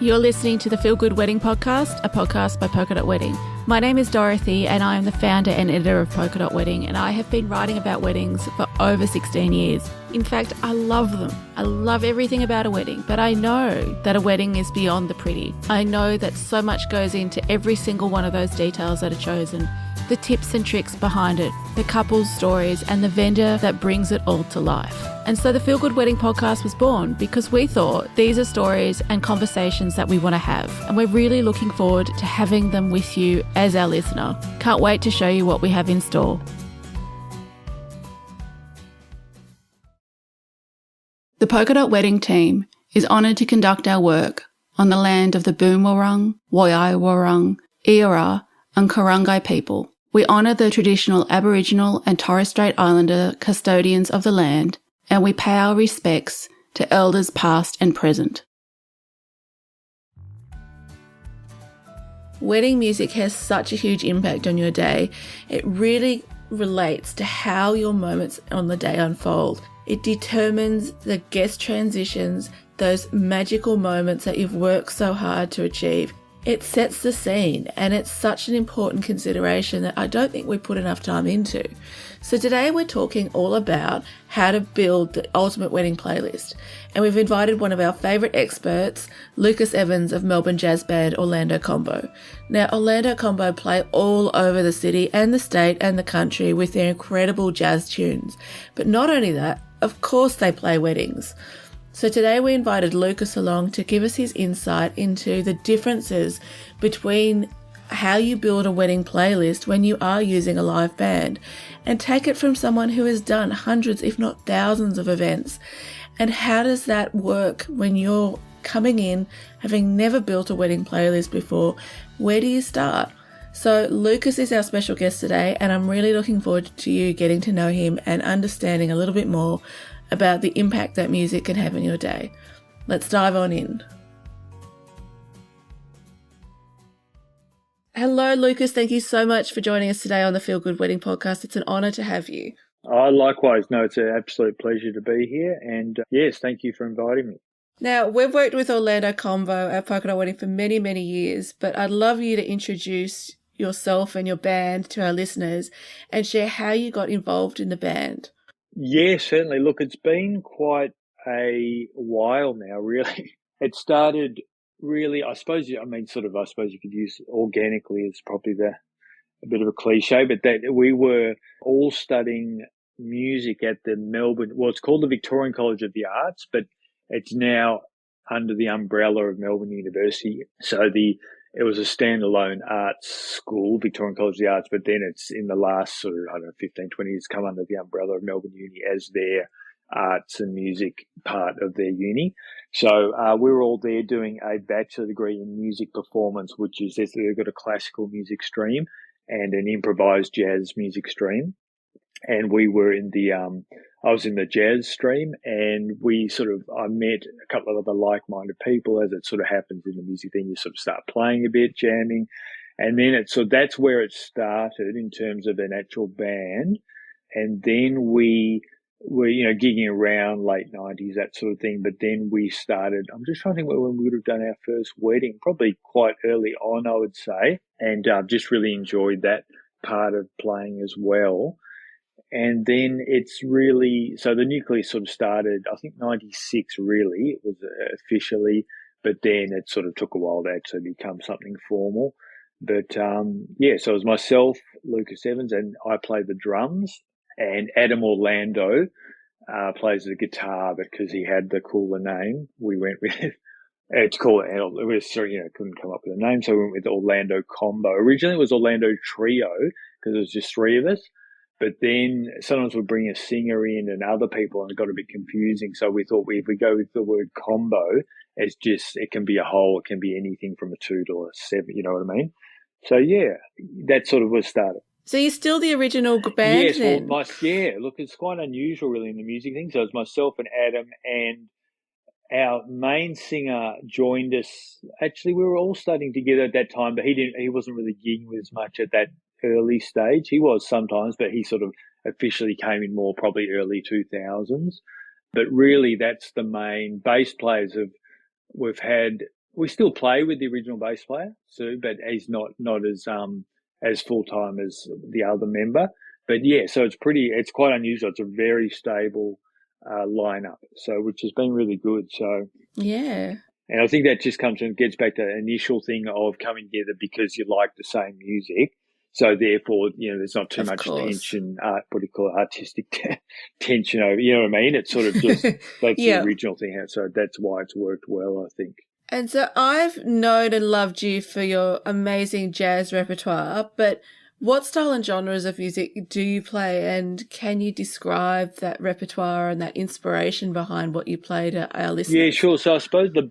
You're listening to the Feel Good Wedding Podcast, a podcast by Polka Dot Wedding. My name is Dorothy and I am the founder and editor of Polka Dot Wedding, and I have been writing about weddings for over 16 years. In fact, I love them. I love everything about a wedding, but I know that a wedding is beyond the pretty. I know that so much goes into every single one of those details that are chosen, the tips and tricks behind it, the couple's stories, and the vendor that brings it all to life. And so the Feel Good Wedding Podcast was born because we thought these are stories and conversations that we want to have, and we're really looking forward to having them with you as our listener. Can't wait to show you what we have in store. The Polka Dot Wedding team is honoured to conduct our work on the land of the Boonwurrung, Woiwurrung, Eora and Kurungay people. We honour the traditional Aboriginal and Torres Strait Islander custodians of the land, and we pay our respects to elders past and present. Wedding music has such a huge impact on your day. It really relates to how your moments on the day unfold. It determines the guest transitions, those magical moments that you've worked so hard to achieve. It sets the scene, and it's such an important consideration that I don't think we put enough time into. So today we're talking all about how to build the ultimate wedding playlist, and we've invited one of our favourite experts, Lucas Evans of Melbourne jazz band Orlando Combo. Now, Orlando Combo play all over the city and the state and the country with their incredible jazz tunes. But not only that, of course they play weddings. So today we invited Lucas along to give us his insight into the differences between how you build a wedding playlist when you are using a live band, and take it from someone who has done hundreds, if not thousands of events. And how does that work when you're coming in, having never built a wedding playlist before? Where do you start? So Lucas is our special guest today, and I'm really looking forward to you getting to know him and understanding a little bit more about the impact that music can have in your day. Let's dive on in. Hello, Lucas. Thank you so much for joining us today on the Feel Good Wedding Podcast. It's an honour to have you. Likewise. No, it's an absolute pleasure to be here. And yes, thank you for inviting me. Now, we've worked with Orlando Combo at Polka Dot Wedding for many, many years, but I'd love you to introduce yourself and your band to our listeners and share how you got involved in the band. Yeah, certainly. Look, it's been quite a while now, really. It started really, I suppose you could use organically is probably a bit of a cliche, but that we were all studying music at the Melbourne, well, it's called the Victorian College of the Arts, but it's now under the umbrella of Melbourne University. So it was a standalone arts school, Victorian College of the Arts, but then it's in the last 15, 20 years come under the umbrella of Melbourne Uni as their arts and music part of their uni. So we were all there doing a bachelor degree in music performance, which is they've got a classical music stream and an improvised jazz music stream. And we were in I was in the jazz stream, and I met a couple of other like-minded people, as it sort of happens in the music. Then you sort of start playing a bit, jamming, and then that's where it started in terms of an actual band. And then we were, gigging around late 90s, that sort of thing. But then we started, I'm just trying to think when we would have done our first wedding, probably quite early on, I would say, and just really enjoyed that part of playing as well. And then it's really, so the nucleus sort of started, I think 96 really, it was officially, but then it sort of took a while to actually become something formal. But so it was myself, Lucas Evans, and I played the drums, and Adam Orlando plays the guitar, because he had the cooler name. We went with, couldn't come up with a name, so we went with Orlando Combo. Originally it was Orlando Trio, because it was just three of us. But then sometimes we'd bring a singer in and other people, and it got a bit confusing. So we thought if we go with the word combo, it can be a whole, it can be anything from a 2 to a 7, you know what I mean? So yeah, that sort of was started. So you're still the original band yes, then? Well, look, it's quite unusual really in the music thing. So it was myself and Adam, and our main singer joined us. Actually, we were all studying together at that time, but he wasn't really gigging with us much at that early stage. He was sometimes, but he sort of officially came in more probably early 2000s. But really, that's the main bass players we've had we still play with the original bass player, Sue, but he's not as full time as the other member. But yeah, so it's quite unusual. It's a very stable lineup, so which has been really good. So Yeah. and I think that just comes and gets back to the initial thing of coming together because you like the same music. So therefore, there's not too Of much course. tension, what do you call it, artistic tension over, you know what I mean? It's sort of just, that's the Yeah. original thing. So that's why it's worked well, I think. And so I've known and loved you for your amazing jazz repertoire, but what style and genres of music do you play, and can you describe that repertoire and that inspiration behind what you play to our Yeah, listeners? sure. So I suppose the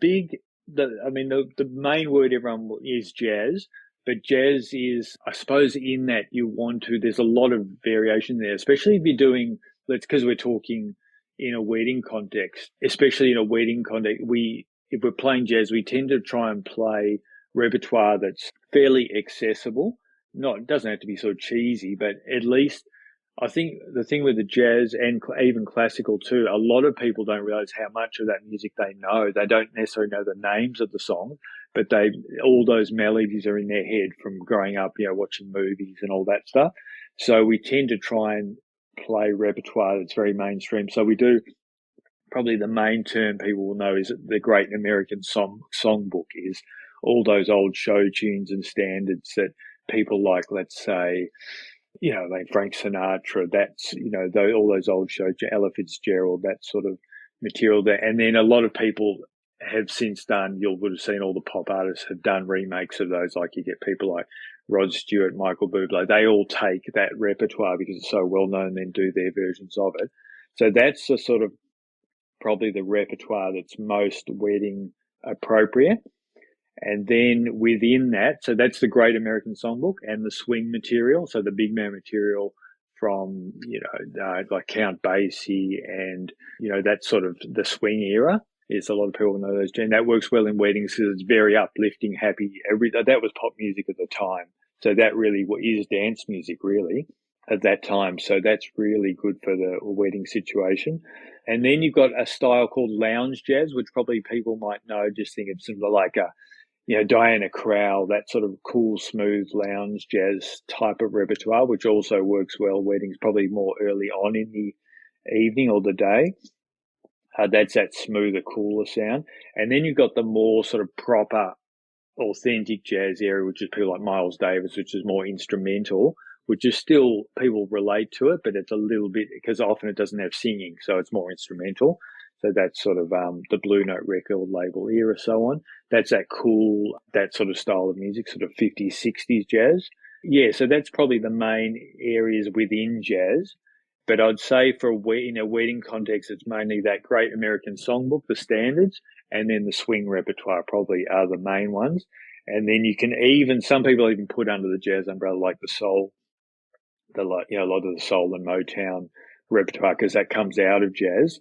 main word everyone is jazz, but jazz is, I suppose, in that there's a lot of variation there, especially if you're doing, because we're talking in a wedding context, especially in a wedding context, if we're playing jazz, we tend to try and play repertoire that's fairly accessible. It doesn't have to be sort of cheesy, but at least I think the thing with the jazz and even classical too, a lot of people don't realize how much of that music they know. They don't necessarily know the names of the songs, but all those melodies are in their head from growing up, watching movies and all that stuff. So we tend to try and play repertoire that's very mainstream. So we do, probably the main term people will know is the Great American Songbook, is all those old show tunes and standards that people like, let's say, like Frank Sinatra, that's, all those old shows, Ella Fitzgerald, that sort of material there. And then a lot of people have since done, you would have seen all the pop artists have done remakes of those. Like you get people like Rod Stewart, Michael Bublé, they all take that repertoire because it's so well known, then do their versions of it. So that's the sort of probably the repertoire that's most wedding appropriate. And then within that, so that's the Great American Songbook and the swing material. So the big man material from, like Count Basie and, that sort of the swing era is, a lot of people know those. And that works well in weddings because it's very uplifting, happy. That was pop music at the time. So that really is dance music really at that time. So that's really good for the wedding situation. And then you've got a style called lounge jazz, which probably people might know, just think of sort of like Diana Krall, that sort of cool, smooth lounge jazz type of repertoire, which also works well weddings, probably more early on in the evening or the day. That's that smoother, cooler sound. And then you've got the more sort of proper, authentic jazz area, which is people like Miles Davis, which is more instrumental, which is still, people relate to it, but it's a little bit, because often it doesn't have singing, so it's more instrumental. So that's sort of the Blue Note record label era, so on. That's that cool, that sort of style of music, sort of 50s, 60s jazz. Yeah, so that's probably the main areas within jazz. But I'd say in a wedding context, it's mainly that Great American Songbook, the standards, and then the swing repertoire probably are the main ones. And then you can some people even put under the jazz umbrella like the soul, a lot of the soul and Motown repertoire, because that comes out of jazz.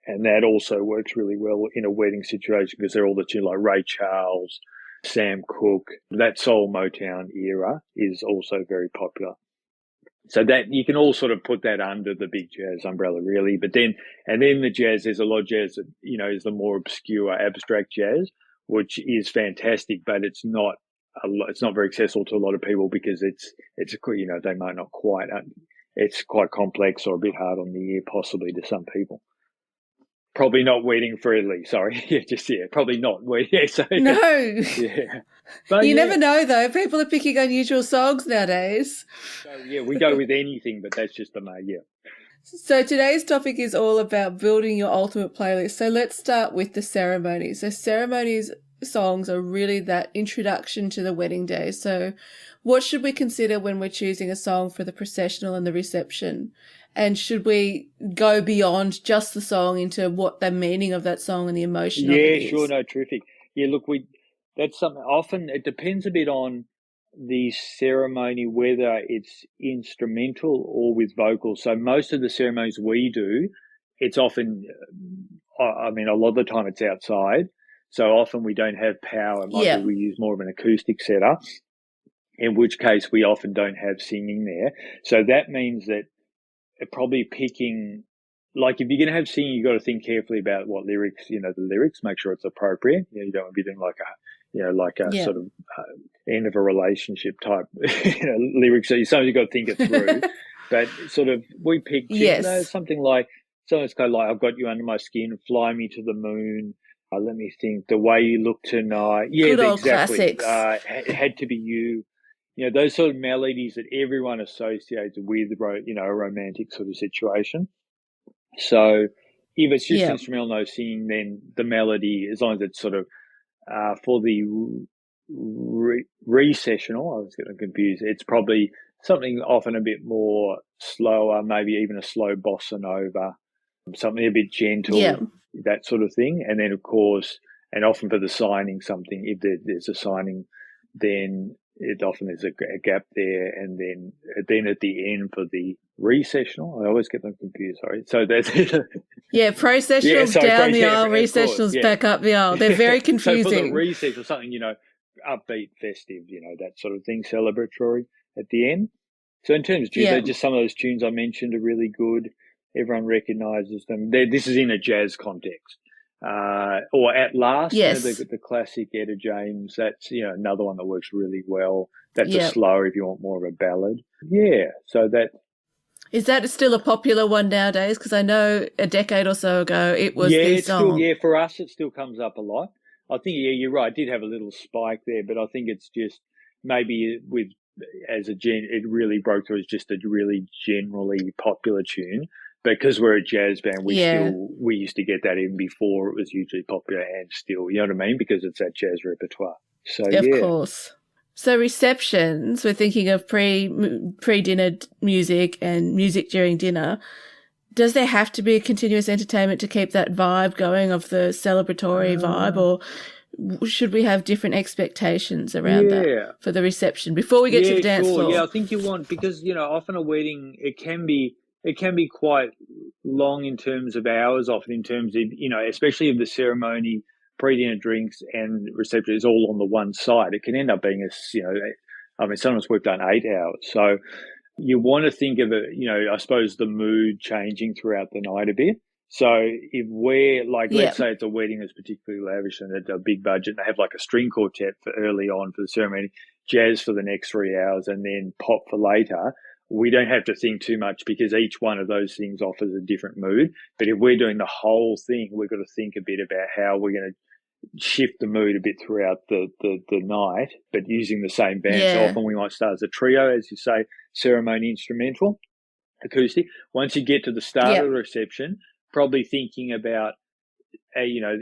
And that also works really well in a wedding situation because they're all the tunes like Ray Charles, Sam Cooke. That soul Motown era is also very popular. So that you can all sort of put that under the big jazz umbrella, really. But then the jazz, there's a lot of jazz that, is the more obscure abstract jazz, which is fantastic, but it's not very accessible to a lot of people because it's they might not quite, it's quite complex or a bit hard on the ear, possibly to some people. Probably not wedding friendly. Sorry, probably not wedding. Yeah, so, No. yeah. But You never know, though. People are picking unusual songs nowadays. So we go with anything, but that's just yeah. So today's topic is all about building your ultimate playlist. So let's start with the ceremonies. So ceremonies songs are really that introduction to the wedding day. So what should we consider when we're choosing a song for the processional and the reception? And should we go beyond just the song into what the meaning of that song and the emotion of it is? Yeah, sure, no, terrific. Yeah, look, that's something, often it depends a bit on the ceremony, whether it's instrumental or with vocals. So most of the ceremonies we do, it's often, a lot of the time it's outside. So often we don't have power. We use more of an acoustic setup, in which case we often don't have singing there. So that means that probably picking, like if you're going to have singing, you've got to think carefully about what lyrics, the lyrics, make sure it's appropriate. You don't want to be doing like like a Yeah. sort of end of a relationship type, lyrics. So sometimes you've got to think it through. But sort of, we picked, Yes. something like, something's kind of like, I've got you under my skin, fly me to the moon. Let me think, the way you look tonight. Yeah, Good old exactly. classics. It had to be you. Those sort of melodies that everyone associates with, a romantic sort of situation. So if it's just Yeah. instrumental, no singing, then the melody, as long as it's sort of for the recessional, I was getting confused. It's probably something often a bit more slower, maybe even a slow bossa nova, something a bit Yeah. gentle, that sort of thing. And then, of course, and often for the signing, something, if there's a signing, then it often there's a gap there. And then at the end for the recessional, I always get them confused, sorry. So that's Yeah, processionals down the aisle, recessionals back up the aisle. They're very confusing. So for the recessional, something, upbeat, festive, that sort of thing, celebratory at the end. So in terms of tunes, just some of those tunes I mentioned are really good. Everyone recognises them. This is in a jazz context. Or At Last, yes. The classic Etta James. That's, another one that works really well. That's a slower if you want more of a ballad. Yeah, so that... Is that still a popular one nowadays? Because I know a decade or so ago it was the song. Still, for us it still comes up a lot. I think, you're right, it did have a little spike there, but I think it's just maybe it really broke through as just a really generally popular tune. But because we're a jazz band, we used to get that even before it was hugely popular, and still, you know what I mean? Because it's that jazz repertoire. So of course. So receptions, we're thinking of pre-dinner music and music during dinner. Does there have to be a continuous entertainment to keep that vibe going of the celebratory vibe, or should we have different expectations around that for the reception before we get to the dance floor? Yeah, I think you want, because, often a wedding, it can be quite long in terms of hours, often in terms of, especially if the ceremony, pre-dinner drinks and reception is all on the one side, it can end up being sometimes we've done 8 hours. So you want to think of it, I suppose the mood changing throughout the night a bit. So if we're let's say it's a wedding that's particularly lavish and it's a big budget, and they have like a string quartet for early on for the ceremony, jazz for the next 3 hours, and then pop for later, we don't have to think too much because each one of those things offers a different mood. But if we're doing the whole thing, we've got to think a bit about how we're going to shift the mood a bit throughout the night, but using the same band. So often we might start as a trio, as you say, ceremony instrumental, acoustic. Once you get to the start of the reception, probably thinking about,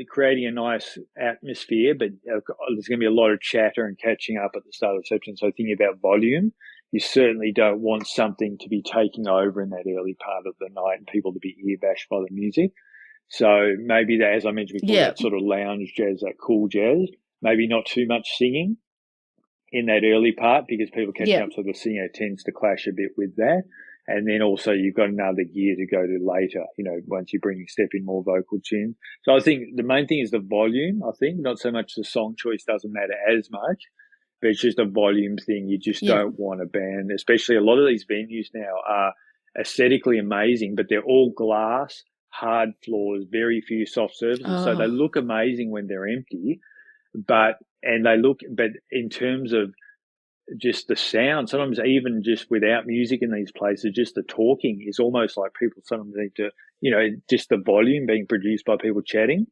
creating a nice atmosphere, but there's going to be a lot of chatter and catching up at the start of the reception. So thinking about volume, you certainly don't want something to be taking over in that early part of the night and people to be ear-bashed by the music. So maybe that, as I mentioned before, that sort of lounge jazz, that cool jazz, maybe not too much singing in that early part because people catching up, so the singer tends to clash a bit with that. And then also you've got another gear to go to later, once you step in more vocal tunes. So I think the main thing is the volume, I think, not so much the song choice doesn't matter as much, but it's just a volume thing. You just don't want a band, especially a lot of these venues now are aesthetically amazing, but they're all glass, hard floors, very few soft surfaces. So they look amazing when they're empty, but in terms of just the sound, sometimes even just without music in these places, just the talking is almost like people sometimes need to, just the volume being produced by people chatting.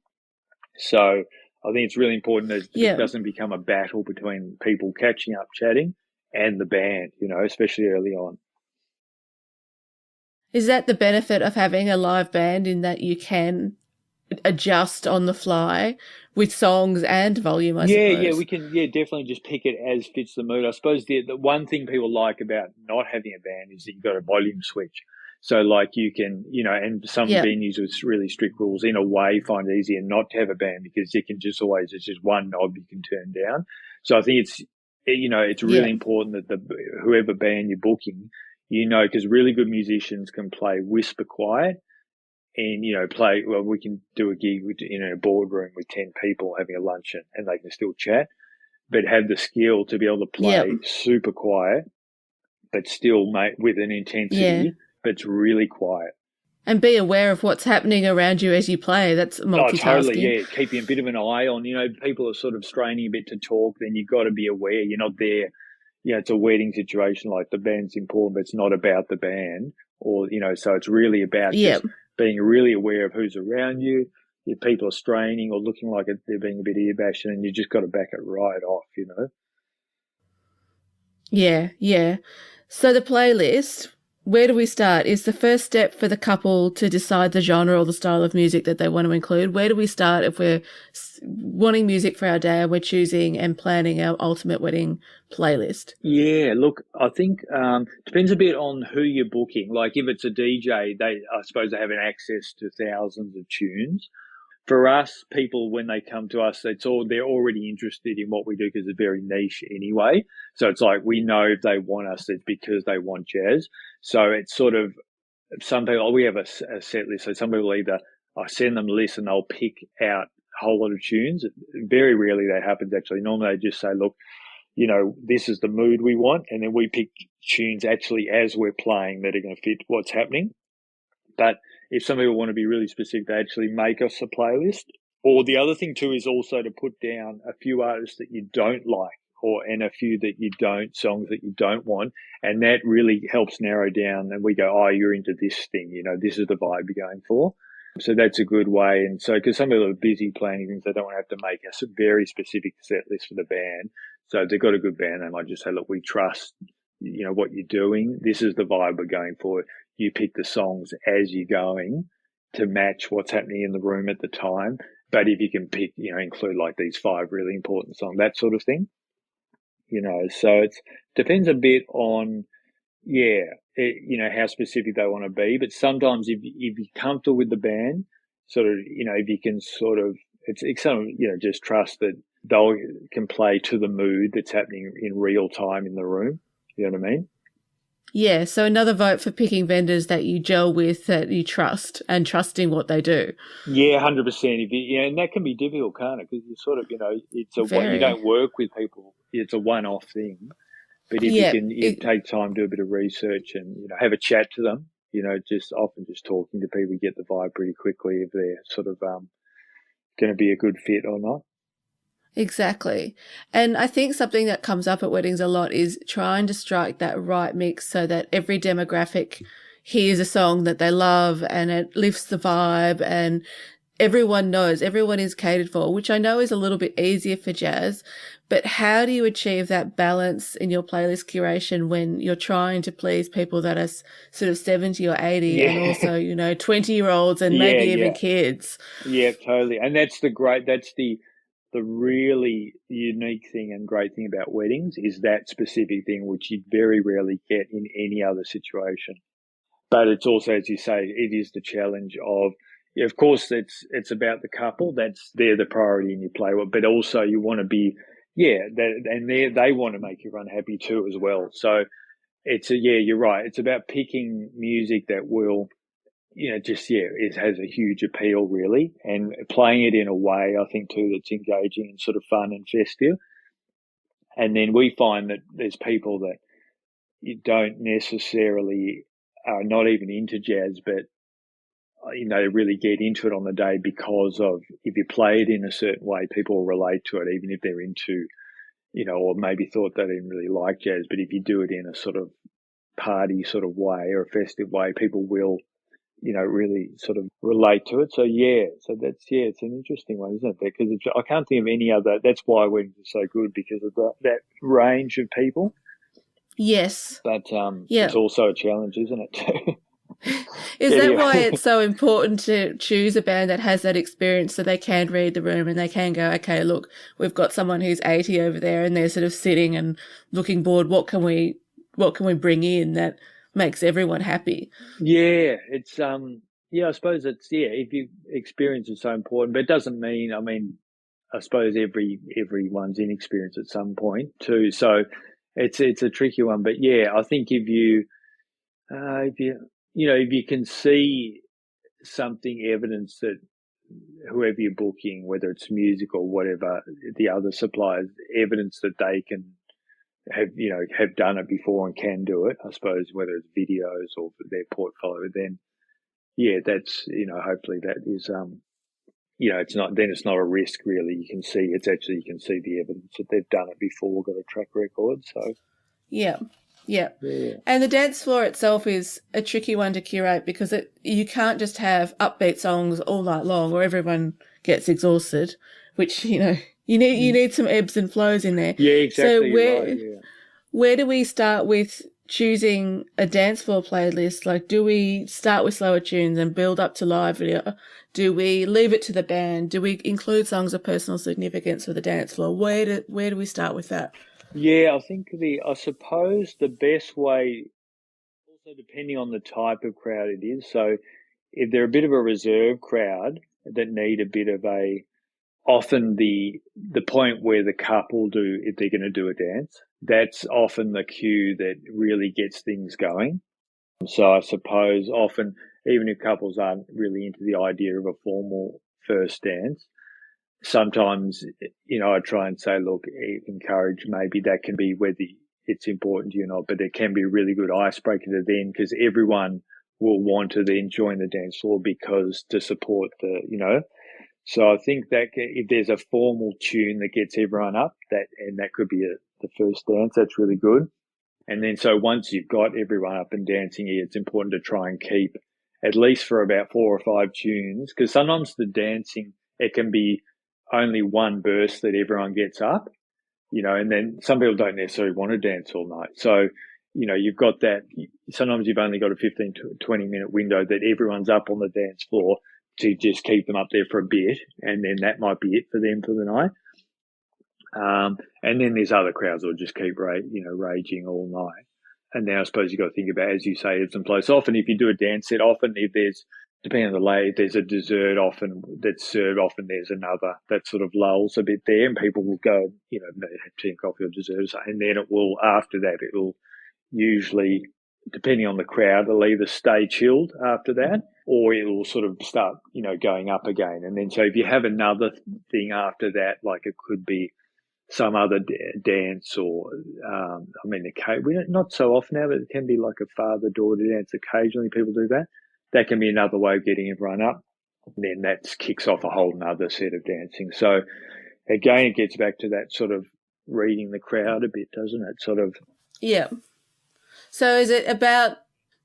So I think it's really important that it doesn't become a battle between people catching up, chatting, and the band, especially early on. Is that the benefit of having a live band, in that you can adjust on the fly with songs and volume, I suppose? Yeah, we can, definitely just pick it as fits the mood. I suppose the one thing people like about not having a band is that you've got a volume switch. So you can, and some venues with really strict rules in a way find it easier not to have a band because you can it's just one knob you can turn down. So I think it's really important that whoever band you're booking, because really good musicians can play whisper quiet and, we can do a gig in a boardroom with 10 people having a luncheon and they can still chat, but have the skill to be able to play super quiet, but still with an intensity, but it's really quiet. And be aware of what's happening around you as you play. That's Oh, totally. multitasking. Yeah. Keeping a bit of an eye on, people are sort of straining a bit to talk, then you've got to be aware. You're not there. It's a wedding situation, like the band's important, but it's not about the band so it's really about Yeah. just being really aware of who's around you. If people are straining or looking like they're being a bit ear-bashing, and you just got to back it right off. Yeah, yeah. So the playlist, where do we start? Is the first step for the couple to decide the genre or the style of music that they want to include? Where do we start if we're wanting music for our day and we're choosing and planning our ultimate wedding playlist? Yeah, look, I think depends a bit on who you're booking. Like if it's a DJ, I suppose they have an access to thousands of tunes. For us, people, when they come to us, they're already interested in what we do because it's very niche anyway. So it's like we know if they want us, it's because they want jazz. So it's sort of some people, we have a set list. So some people either I send them a list and they'll pick out a whole lot of tunes. Very rarely that happens actually. Normally they just say, look, this is the mood we want. And then we pick tunes actually as we're playing that are going to fit what's happening. But if some people want to be really specific, they actually make us a playlist. Or the other thing too is also to put down a few artists that you don't like and a few that you don't, songs that you don't want. And that really helps narrow down. And we go, oh, you're into this thing, this is the vibe you're going for. So that's a good way. And so, because some people are busy planning things, they don't want to have to make a very specific set list for the band. So if they've got a good band, they might just say, look, we trust, what you're doing. This is the vibe we're going for. You pick the songs as you're going to match what's happening in the room at the time. But if you can pick, include like these 5 really important songs, that sort of thing, so it depends a bit on, how specific they want to be. But sometimes if you're comfortable with the band, sort of, if you can sort of, it's some, just trust that they can play to the mood that's happening in real time in the room. You know what I mean? Yeah, so another vote for picking vendors that you gel with, that you trust, and trusting what they do. Yeah, 100%. And that can be difficult, can't it? Because you sort of, you don't work with people. It's a one-off thing. But if you take time, do a bit of research, and have a chat to them. Just talking to people, you get the vibe pretty quickly if they're sort of going to be a good fit or not. Exactly. And I think something that comes up at weddings a lot is trying to strike that right mix so that every demographic hears a song that they love and it lifts the vibe, and everyone knows, everyone is catered for, which I know is a little bit easier for jazz. But how do you achieve that balance in your playlist curation when you're trying to please people that are sort of 70 or 80 and also, 20-year-olds and maybe even kids? Yeah, totally. And that's the really unique thing and great thing about weddings is that specific thing, which you very rarely get in any other situation. But it's also, as you say, it is the challenge of, of course, it's about the couple. They're the priority in your play, but also you want to be, and they want to make everyone happy too as well. So you're right. It's about picking music that will, it has a huge appeal really, and playing it in a way, I think too, that's engaging and sort of fun and festive. And then we find that there's people that you don't necessarily are not even into jazz, but really get into it on the day because of, if you play it in a certain way, people will relate to it, even if they're into, or maybe thought they didn't really like jazz. But if you do it in a sort of party sort of way or a festive way, people will, really sort of relate to it. So it's an interesting one, isn't it? Because I can't think of any other. That's why weddings are so good, because of that range of people. Yes. But it's also a challenge, isn't it? Is that why it's so important to choose a band that has that experience so they can read the room and they can go, okay, look, we've got someone who's 80 over there and they're sort of sitting and looking bored. What can we bring in that makes everyone happy? Yeah, it's I suppose it's if you experience is so important, but it doesn't mean, I suppose everyone's inexperienced at some point too. So it's a tricky one, but I think if you if you can see something, evidence that whoever you're booking, whether it's music or whatever, the other suppliers, evidence that they can have done it before and can do it, I suppose, whether it's videos or their portfolio, then yeah, that's, hopefully that is, it's not a risk really. You can see you can see the evidence that they've done it before, got a track record. So Yeah. Yeah. yeah, And the dance floor itself is a tricky one to curate because you can't just have upbeat songs all night long or everyone gets exhausted, which, you need some ebbs and flows in there. yeah, So exactly. You're right. Yeah. where do we start with choosing a dance floor playlist? Like, do we start with slower tunes and build up to livelier? Do we leave it to the band? Do we include songs of personal significance for the dance floor? Where do we start with that? Yeah, I suppose the best way, also depending on the type of crowd it is. So if they're a bit of a reserve crowd that need a bit of often the point where the couple do, if they're going to do a dance, that's often the cue that really gets things going. So I suppose often, even if couples aren't really into the idea of a formal first dance, sometimes, I try and say, look, encourage, maybe that can be whether it's important to you or not, but it can be a really good icebreaker to then, because everyone will want to then join the dance floor because to support so I think that if there's a formal tune that gets everyone up, that could be the first dance, that's really good. And then so once you've got everyone up and dancing, it's important to try and keep at least for about 4 or 5 tunes, because sometimes the dancing, it can be only one burst that everyone gets up, and then some people don't necessarily want to dance all night. So, you've got that. Sometimes you've only got a 15 to 20-minute window that everyone's up on the dance floor to just keep them up there for a bit. And then that might be it for them for the night. And then there's other crowds that will just keep raging all night. And now I suppose you've got to think about, as you say, ebbs and flows. So often if you do a dance set, often if there's, depending on the lay, there's a dessert often that's served, often there's another that sort of lulls a bit there, and people will go, have tea and coffee or dessert, and then it will, after that, it will usually, depending on the crowd, it'll either stay chilled after that, or it will sort of start, going up again. And then so if you have another thing after that, like it could be some other dance, or not so often now, but it can be like a father-daughter dance. Occasionally people do that. That can be another way of getting everyone up. And then that kicks off a whole nother set of dancing. So again, it gets back to that sort of reading the crowd a bit, doesn't it? Sort of. Yeah. So is it about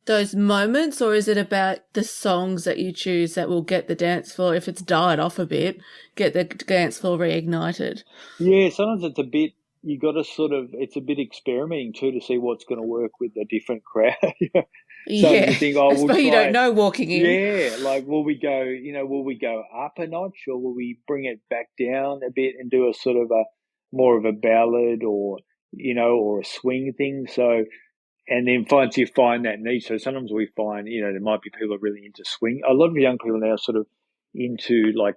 those moments, or is it about the songs that you choose that will get the dance floor, if it's died off a bit, get the dance floor reignited? Yeah, sometimes it's a bit, you got to it's a bit experimenting too to see what's going to work with a different crowd. So Yeah, you think, I we'll suppose you try don't know walking in. Yeah, like will we go up a notch, or will we bring it back down a bit and do a sort of a more of a ballad, or or a swing thing. So, and then once you find that niche, so sometimes we find, there might be people who are really into swing. A lot of young people now sort of into like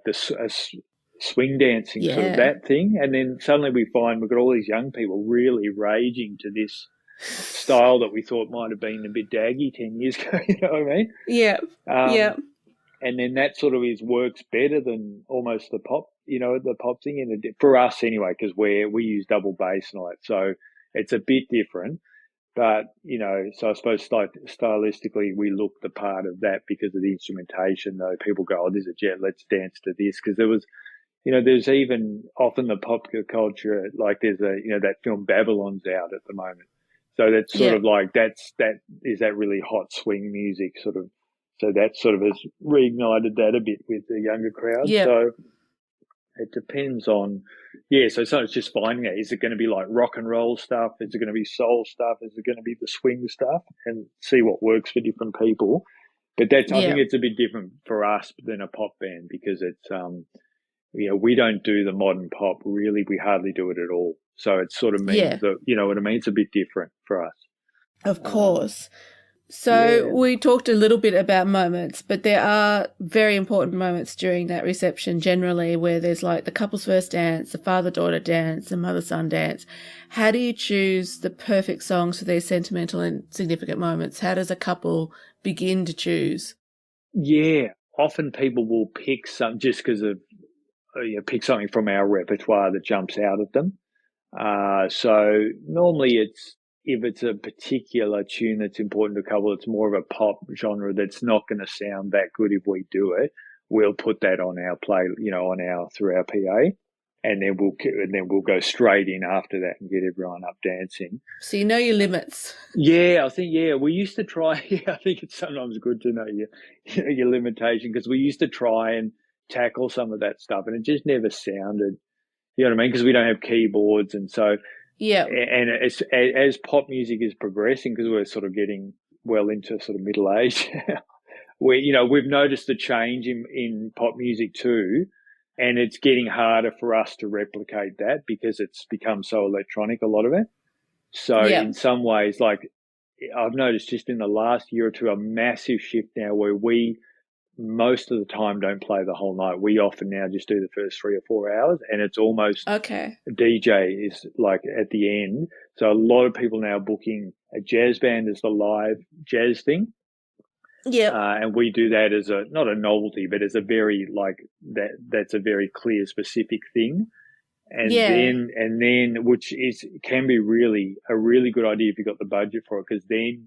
swing dancing, sort of Yeah. that thing. And then suddenly we find we've got all these young people really raging to this style that we thought might have been a bit daggy 10 years ago, you know what I mean? Yeah. Yeah. And then that sort of works better than almost the pop, the pop thing for us anyway, because we use double bass and all that. So it's a bit different. But, so I suppose stylistically we look the part of that because of the instrumentation, though. People go, there's a jet, let's dance to this. Because there was, there's even often the pop culture, like there's that film Babylon's out at the moment. So that's sort Yeah. of like, that is that really hot swing music sort of. So that sort of has reignited that a bit with the younger crowd. Yeah. So it depends on, so it's just finding it. Is it going to be like rock and roll stuff? Is it going to be soul stuff? Is it going to be the swing stuff? And see what works for different people. But I think it's a bit different for us than a pop band, because it's, we don't do the modern pop really. We hardly do it at all. So it sort of means that, you know what I mean? It's a bit different for us. Of course. So we talked a little bit about moments, but there are very important moments during that reception generally where there's like the couple's first dance, the father-daughter dance, the mother-son dance. How do you choose the perfect songs for these sentimental and significant moments? How does a couple begin to choose? Yeah, often people will pick some just because of, pick something from our repertoire that jumps out at them. So normally it's, if it's a particular tune that's important to a couple, it's more of a pop genre that's not going to sound that good if we do it. We'll put that on our play, through our PA, and then we'll go straight in after that and get everyone up dancing. So you know your limits. Yeah, I think we used to try. Yeah, I think it's sometimes good to know your limitation, because we used to try and tackle some of that stuff, and it just never sounded. You know what I mean? Because we don't have keyboards, and so. Yeah. And as pop music is progressing, because we're sort of getting well into sort of middle age, we've noticed a change in pop music too, and it's getting harder for us to replicate that because it's become so electronic, a lot of it. So in some ways, like I've noticed just in the last year or two, a massive shift now where we most of the time don't play the whole night. We often now just do the first 3 or 4 hours, and it's almost okay. DJ is like at the end. So a lot of people now booking a jazz band as the live jazz thing. Yeah. And we do that as not a novelty, but as a very that's a very clear, specific thing. And then which can be really a really good idea if you've got the budget for it, because then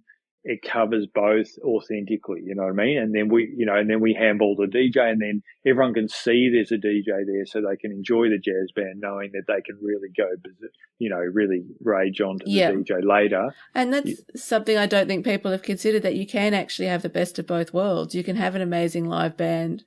it covers both authentically, you know what I mean? And then we handball the DJ, and then everyone can see there's a DJ there, so they can enjoy the jazz band knowing that they can really go, really rage on to the DJ later. And that's something I don't think people have considered, that you can actually have the best of both worlds. You can have an amazing live band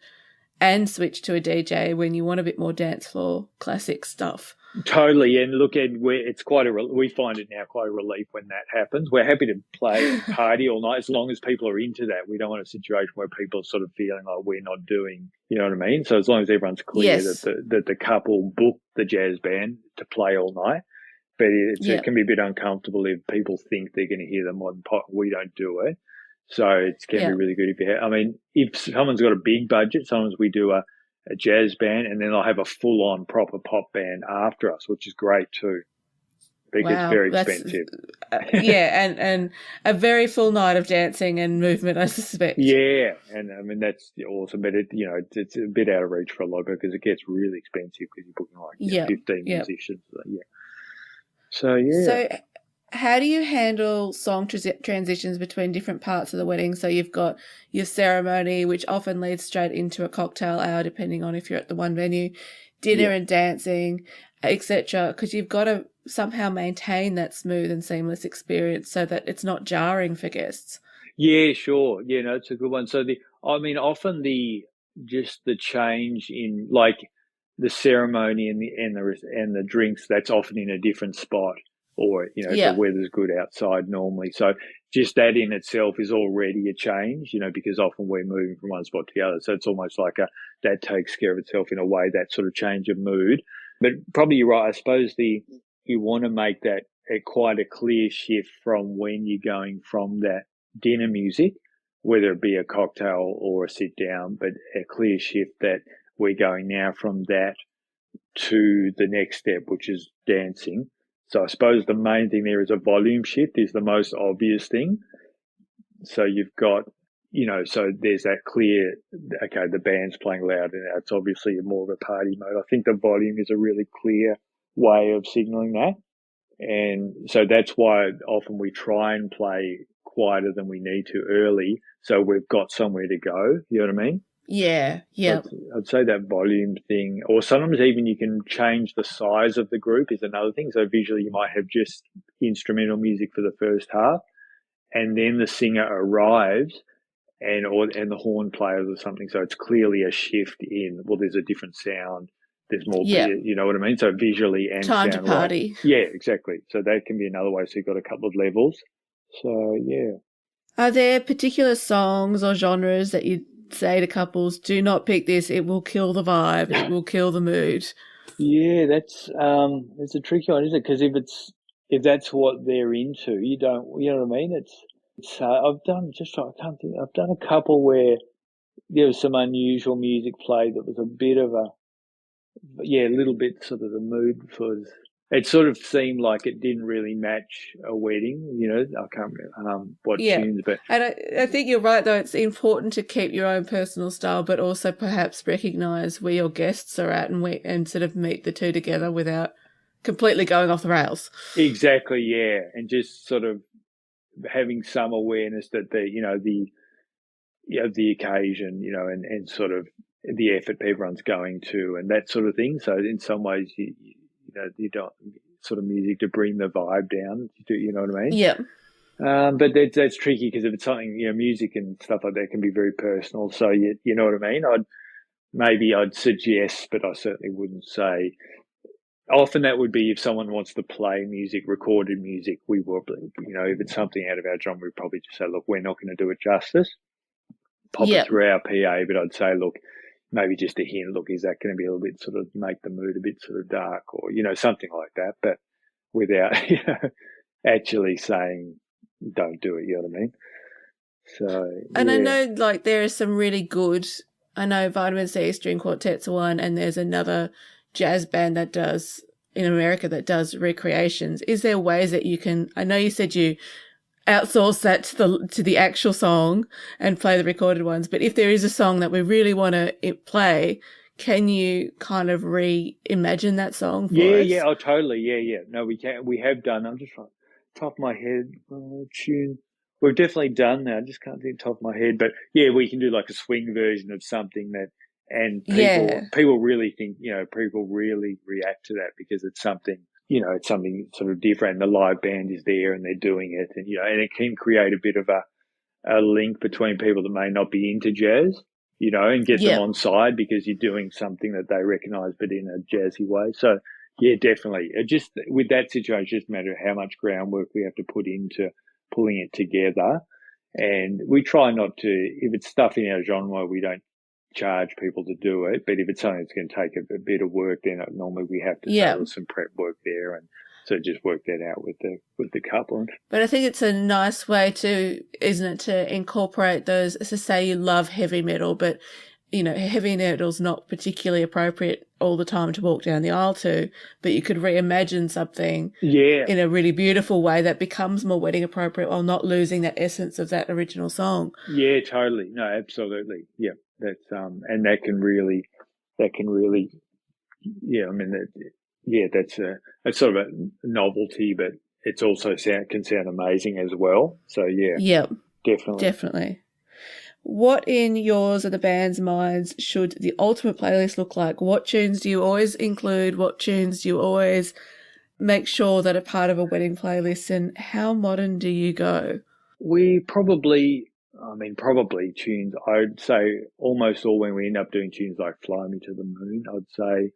and switch to a DJ when you want a bit more dance floor classic stuff. Totally, and look, it's we find it now quite a relief when that happens. We're happy to play and party all night as long as people are into that. We don't want a situation where people are sort of feeling like we're not doing, you know what I mean? So as long as everyone's clear that the couple booked the jazz band to play all night, but it can be a bit uncomfortable if people think they're going to hear the modern pop. We don't do it, so it can be really good if someone's got a big budget. Sometimes we do a jazz band, and then I'll have a full-on proper pop band after us, which is great too. Because it's very expensive. And a very full night of dancing and movement, I suspect. Yeah, and I mean that's awesome, but it's a bit out of reach for a lot because it gets really expensive because you're booking 15 musicians. So how do you handle song transitions between different parts of the wedding? So you've got your ceremony, which often leads straight into a cocktail hour, depending on if you're at the one venue, dinner and dancing, etc. Because you've got to somehow maintain that smooth and seamless experience so that it's not jarring for guests. Yeah, sure. Yeah, no, it's a good one. So often the change in like the ceremony and the drinks, that's often in a different spot. Or, the weather's good outside normally. So just that in itself is already a change, because often we're moving from one spot to the other. So it's almost like that takes care of itself in a way, that sort of change of mood. But probably you're right. I suppose you want to make that quite a clear shift from when you're going from that dinner music, whether it be a cocktail or a sit down, but a clear shift that we're going now from that to the next step, which is dancing. So I suppose the main thing there is a volume shift is the most obvious thing. So you've got, so there's that clear, okay, the band's playing loud and it's obviously more of a party mode. I think the volume is a really clear way of signaling that. And so that's why often we try and play quieter than we need to early, so we've got somewhere to go. You know what I mean? Yeah. I'd say that volume thing, or sometimes even you can change the size of the group is another thing. So visually you might have just instrumental music for the first half, and then the singer arrives and the horn players or something. So it's clearly a shift in, there's a different sound. There's more, you know what I mean? So visually and time sound to party. Right. Yeah, exactly. So that can be another way. So you've got a couple of levels. So, yeah. Are there particular songs or genres that you say to couples, do not pick this, it will kill the vibe, it will kill the mood? Yeah, that's it's a tricky one, isn't it? Because if that's what they're into, you know what I mean? I've done a couple where there was some unusual music played that was a bit of a little bit sort of the mood was. It sort of seemed like it didn't really match a wedding, I can't remember what tunes. But and I think you're right, though. It's important to keep your own personal style, but also perhaps recognise where your guests are at and sort of meet the two together without completely going off the rails. Exactly, yeah, and just sort of having some awareness that the occasion, and sort of the effort everyone's going to, and that sort of thing. So in some ways, you don't sort of music to bring the vibe down. You know what I mean? Yeah. But that's tricky because if it's something, music and stuff like that can be very personal. So you know what I mean? I'd suggest, but I certainly wouldn't say. Often that would be if someone wants to play music, recorded music, we will, if it's something out of our genre, we'd probably just say, look, we're not going to do it justice. Pop it Yeah. through our PA, but I'd say, look, maybe just a hint, look, is that going to be a little bit sort of make the mood a bit sort of dark or, something like that, but without, actually saying don't do it, you know what I mean? So, And I yeah. know like there are some really good, I know Vitamin C String Quartet's one, and there's another jazz band that does in America that does recreations. Is there ways that you can, I know you said you outsource that to the actual song and play the recorded ones, but if there is a song that we really want to play, can you kind of reimagine that song for us? Yeah, oh, totally. Yeah. No, we can. We have done. I'm just trying top of my head tune. We've definitely done that. I just can't think top of my head, but yeah, we can do like a swing version of something that, and Yeah. people really think, people really react to that because it's something, it's something sort of different. The live band is there and they're doing it, and and it can create a bit of a link between people that may not be into jazz, and get them Yep. on side because you're doing something that they recognize, but in a jazzy way. So, yeah, definitely. It just with that situation, it just matter how much groundwork we have to put into pulling it together. And we try not to, if it's stuff in our genre, we don't charge people to do it. But if it's something that's going to take a bit of work, then normally we have to say there's some prep work there, and so just work that out with the couple. But I think it's a nice way to, isn't it, to incorporate those, to say you love heavy metal, but, heavy metal's not particularly appropriate all the time to walk down the aisle to, but you could reimagine something in a really beautiful way that becomes more wedding appropriate while not losing that essence of that original song. Yeah, totally. No, absolutely. Yeah, that's and that can really, yeah. I mean, that's a sort of a novelty, but it's also can sound amazing as well. So yeah, Yep, definitely. What in yours or the band's minds should the ultimate playlist look like? What tunes do you always include? What tunes do you always make sure that are part of a wedding playlist, and how modern do you go? We probably tunes. I'd say almost all when we end up doing tunes like Fly Me to the Moon, I'd say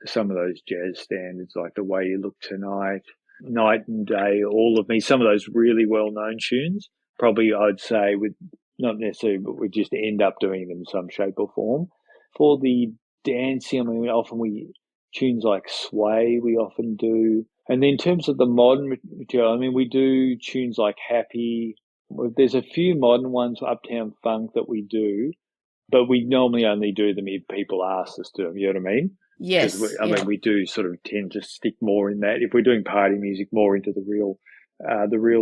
some of those jazz standards like The Way You Look Tonight, Night and Day, All of Me, some of those really well-known tunes, probably I'd say with not necessarily, but we just end up doing them in some shape or form. For the dancing, I mean, often tunes like Sway, we often do. And then in terms of the modern material, I mean, we do tunes like Happy. There's a few modern ones, Uptown Funk, that we do, but we normally only do them if people ask us to. You know what I mean? Yes. Because mean, we do sort of tend to stick more in that. If we're doing party music, more into the real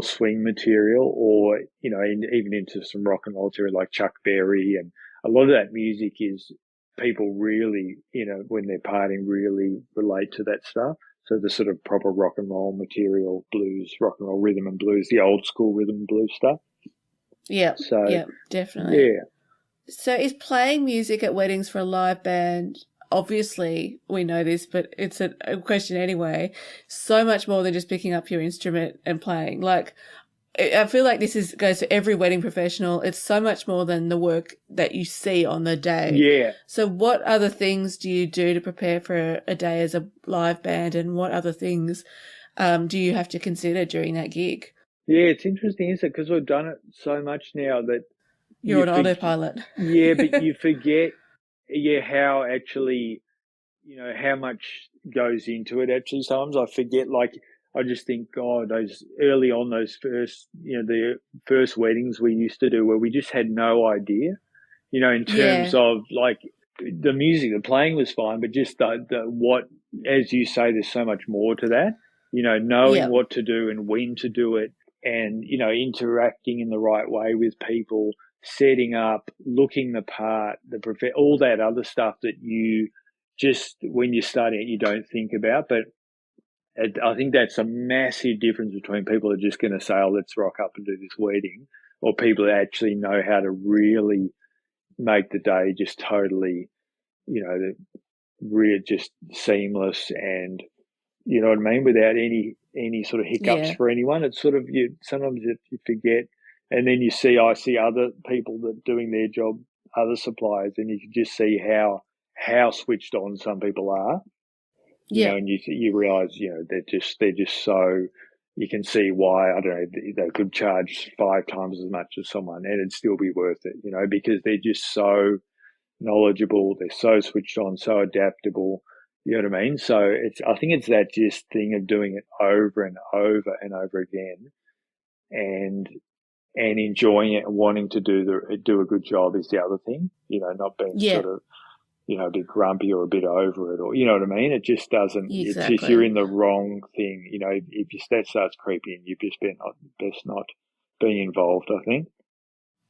swing material, or even into some rock and roll material like Chuck Berry, and a lot of that music is people really, when they're partying, really relate to that stuff. So the sort of proper rock and roll material, blues, rock and roll rhythm and blues, the old school rhythm and blues stuff. Yeah. So yeah, definitely. Yeah. So is playing music at weddings for a live band, obviously we know this, but it's a question anyway, so much more than just picking up your instrument and playing. Like, I feel like this goes to every wedding professional. It's so much more than the work that you see on the day. Yeah. So what other things do you do to prepare for a day as a live band, and what other things do you have to consider during that gig? Yeah, it's interesting, isn't it? Because we've done it so much now that You're on autopilot. Yeah, but you forget, how actually, how much goes into it. Actually, sometimes I forget, like, I just think, God, those first, the first weddings we used to do where we just had no idea, in terms of like the music, the playing was fine, but just what, as you say, there's so much more to that, knowing what to do and when to do it, and, interacting in the right way with people, setting up, looking the part, all that other stuff that you just, when you're starting it, you don't think about. But I think that's a massive difference between people who are just going to say, oh, let's rock up and do this wedding, or people that actually know how to really make the day just totally, really just seamless and, you know what I mean, without any sort of hiccups Yeah. for anyone. It's sort of, sometimes you forget, and then I see other people that doing their job, other suppliers, and you can just see how switched on some people are, Yeah. and you realize, they're just so, you can see why, I don't know, they could charge 5 times as much as someone and it'd still be worth it, because they're just so knowledgeable, they're so switched on, so adaptable. You know what I mean? So I think it's that just thing of doing it over and over and over again, and enjoying it and wanting to do a good job is the other thing. Not being Yeah. sort of, a bit grumpy or a bit over it, or you know what I mean. It just doesn't. It's just you're Exactly. in the wrong thing. If that starts creeping in, you best not being involved, I think.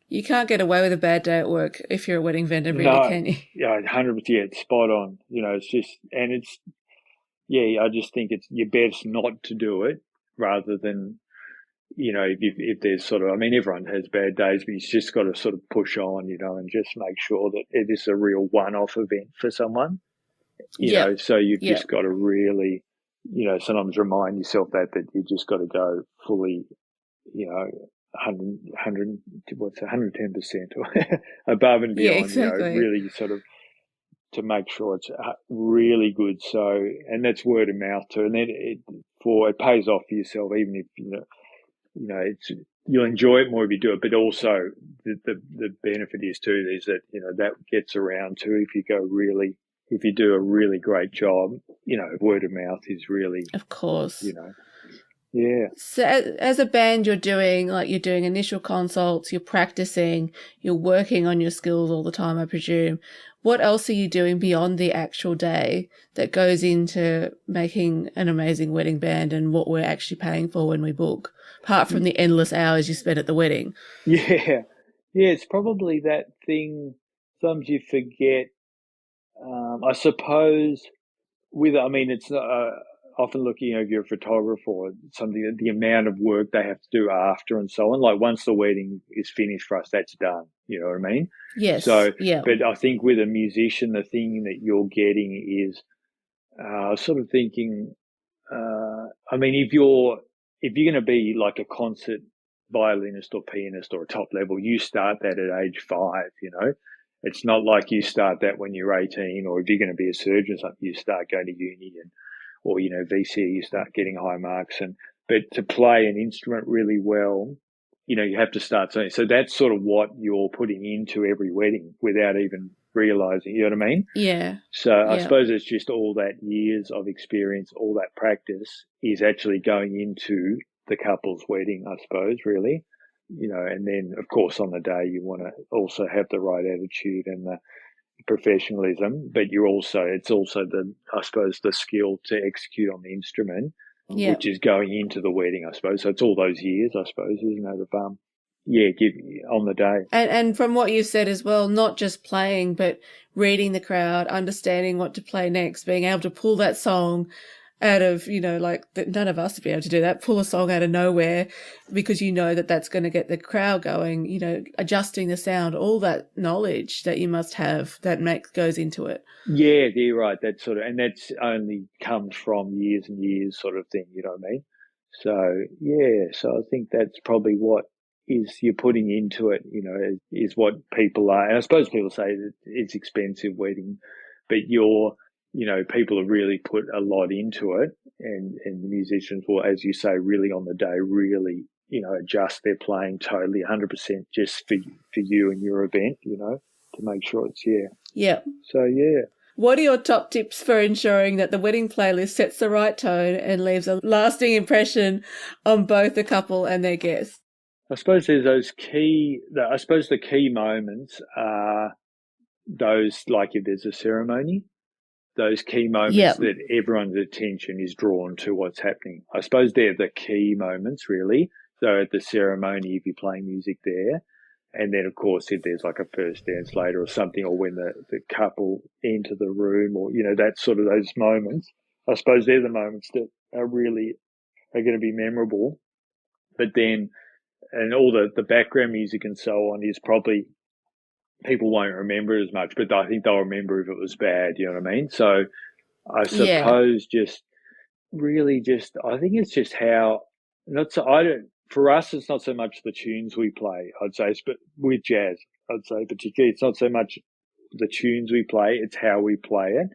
You can't get away with a bad day at work if you're a wedding vendor, really, No, can you? yeah, 100%. Yeah, it's spot on. It's just, and it's, yeah, I just think it's you're best not to do it rather than, if there's sort of, I mean, everyone has bad days, but you've just got to sort of push on, and just make sure that it is a real one-off event for someone, Yep. so you've Yep. just got to really, sometimes remind yourself that you just got to go fully, 100, what's 110% or above and Yeah, beyond, exactly. really sort of to make sure it's really good. So, and that's word of mouth too. And then it pays off for yourself, even if, you'll enjoy it more if you do it, but also the benefit is too, is that, that gets around too. If you do a really great job, word of mouth is really, Of course. Yeah. So as a band, you're doing initial consults, you're practicing, you're working on your skills all the time, I presume. What else are you doing beyond the actual day that goes into making an amazing wedding band and what we're actually paying for when we book, apart from the endless hours you spend at the wedding? Yeah. Yeah, it's probably that thing sometimes you forget. I suppose it's not, often looking, if you're a photographer or something, the amount of work they have to do after and so on. Like once the wedding is finished for us, that's done. You know what I mean? Yes. So, Yeah. but I think with a musician, the thing that you're getting is, sort of thinking, if you're going to be like a concert violinist or pianist or a top level, you start that at age 5. It's not like you start that when you're 18, or if you're going to be a surgeon or something, you start going to uni or VC, you start getting high marks. But to play an instrument really well, you have to start something. So that's sort of what you're putting into every wedding without even realizing, you know what I mean? Yeah. So I Yeah. suppose it's just all that years of experience, all that practice is actually going into the couple's wedding, I suppose, really. And then of course on the day you want to also have the right attitude and the professionalism, but it's also I suppose the skill to execute on the instrument, Yeah. which is going into the wedding, I suppose. So it's all those years, I suppose, isn't it? Of give on the day. And from what you said as well, not just playing, but reading the crowd, understanding what to play next, being able to pull that song out of, none of us would be able to do that, pull a song out of nowhere because that's going to get the crowd going, adjusting the sound, all that knowledge that you must have goes into it. Yeah, you're right. That's only comes from years and years sort of thing, you know what I mean? So, yeah, so I think that's probably what is you're putting into it, is what people are. And I suppose people say that it's expensive wedding, but people have really put a lot into it, and the musicians will, as you say, really on the day, really, adjust their playing totally 100% just for you and your event, to make sure it's, yeah. Yeah. So, yeah. What are your top tips for ensuring that the wedding playlist sets the right tone and leaves a lasting impression on both the couple and their guests? I suppose there's the key moments are those, like if there's a ceremony, those key moments that everyone's attention is drawn to what's happening. I suppose they're the key moments, really. So at the ceremony, if you're playing music there, and then of course if there's like a first dance later or something, or when the couple enter the room, or that sort of those moments, I suppose they're the moments that are going to be memorable. But then, and all the background music and so on is probably, people won't remember as much, but I think they'll remember if it was bad, you know what I mean? So I suppose I think it's just how, for us, it's not so much the tunes we play, I'd say, but with jazz, I'd say particularly, it's not so much the tunes we play, it's how we play it.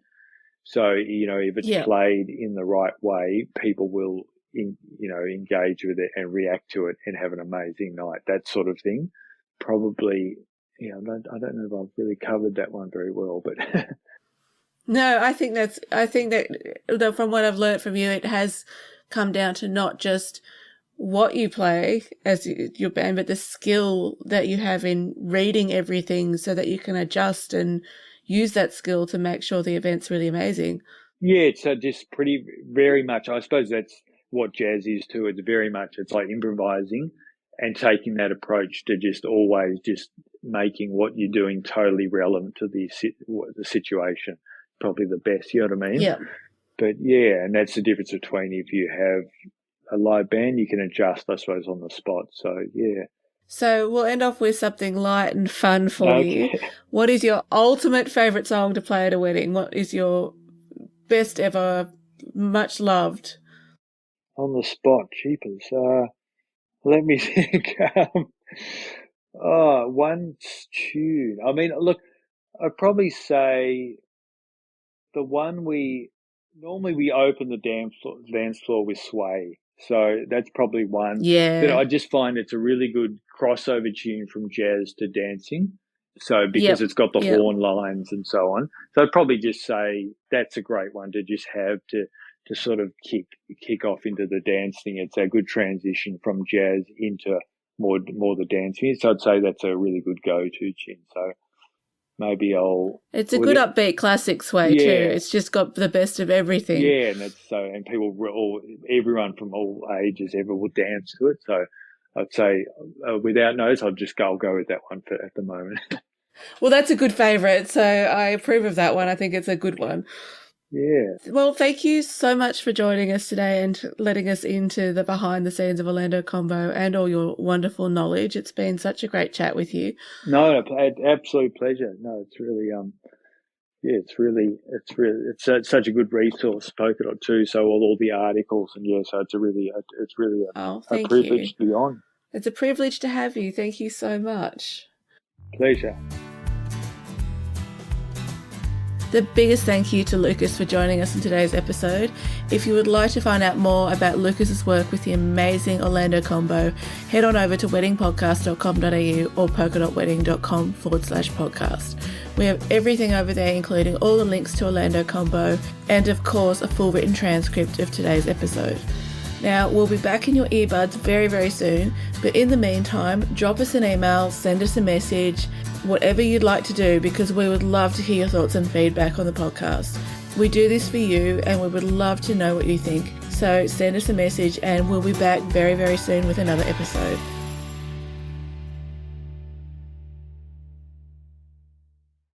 So, if it's played in the right way, people will, engage with it and react to it and have an amazing night, that sort of thing. Probably, I don't know if I've really covered that one very well, but. No, I think that from what I've learnt from you, it has come down to not just what you play as your band, but the skill that you have in reading everything so that you can adjust and use that skill to make sure the event's really amazing. Yeah, it's just very much, I suppose that's what jazz is too. It's like improvising and taking that approach to just always just making what you're doing totally relevant to the situation. Probably the best, you know what I mean? Yeah. But yeah, and that's the difference between if you have a live band, you can adjust, I suppose, on the spot. So yeah. So we'll end off with something light and fun for you. What is your ultimate favourite song to play at a wedding? What is your best ever, much loved? On the spot, cheapers. Let me think. One tune. I mean, look, I'd probably say the one we open the dance floor with Sway. So that's probably one. Yeah. But I just find it's a really good crossover tune from jazz to dancing. So because it's got the horn lines and so on. So I'd probably just say that's a great one to just have to sort of kick off into the dancing. It's a good transition from jazz into more the dancing. So I'd say that's a really good go-to tune. So maybe it's a good upbeat classic Sway too. It's just got the best of everything. Yeah, and people everyone from all ages ever will dance to it. So I'd say without notice, I'll go with that one at the moment. Well, that's a good favourite, so I approve of that one. I think it's a good one. Yeah. Well, thank you so much for joining us today and letting us into the behind the scenes of Orlando Combo and all your wonderful knowledge. It's been such a great chat with you. No, absolute pleasure. No, it's really, it's such a good resource, Polkadot too. So all the articles and so it's really a privilege to be on. It's a privilege to have you. Thank you so much. Pleasure. The biggest thank you to Lucas for joining us in today's episode. If you would like to find out more about Lucas's work with the amazing Orlando Combo, head on over to weddingpodcast.com.au or polkadotwedding.com/podcast. We have everything over there, including all the links to Orlando Combo and, of course, a full written transcript of today's episode. Now, we'll be back in your earbuds very, very soon, but in the meantime, drop us an email, send us a message, whatever you'd like to do, because we would love to hear your thoughts and feedback on the podcast. We do this for you and we would love to know what you think. So send us a message and we'll be back very, very soon with another episode.